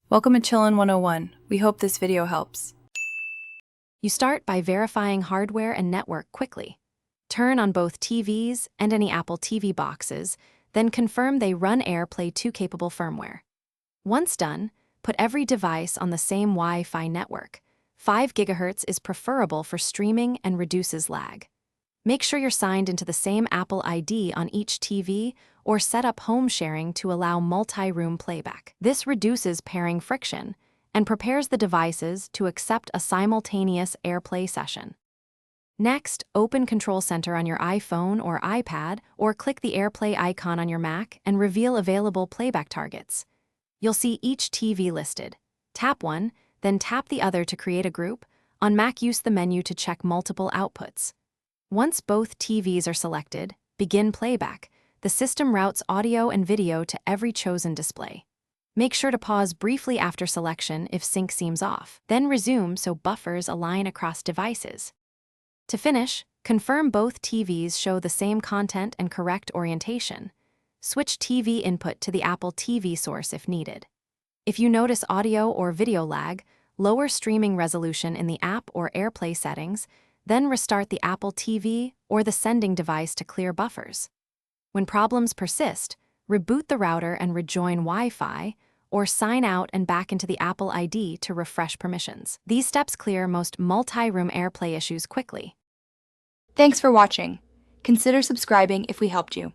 Welcome to Chillin' 101. We hope this video helps. You start by verifying hardware and network quickly. Turn on both TVs and any Apple TV boxes, then confirm they run Airplay 2-capable firmware. Once done, put every device on the same Wi-Fi network. 5 GHz is preferable for streaming and reduces lag. Make sure you're signed into the same Apple ID on each TV or set up home sharing to allow multi-room playback. This reduces pairing friction and prepares the devices to accept a simultaneous AirPlay session. Next, open Control Center on your iPhone or iPad or click the AirPlay icon on your Mac and reveal available playback targets. You'll see each TV listed. Tap one, then tap the other to create a group. On Mac, use the menu to check multiple outputs. Once both TVs are selected, begin playback. The system routes audio and video to every chosen display. Make sure to pause briefly after selection if sync seems off, then resume so buffers align across devices. To finish, confirm both TVs show the same content and correct orientation. Switch TV input to the Apple TV source if needed. If you notice audio or video lag, lower streaming resolution in the app or AirPlay settings, then restart the Apple TV or the sending device to clear buffers. When problems persist, reboot the router and rejoin Wi-Fi, or sign out and back into the Apple ID to refresh permissions. These steps clear most multi-room AirPlay issues quickly. Thanks for watching. Consider subscribing if we helped you.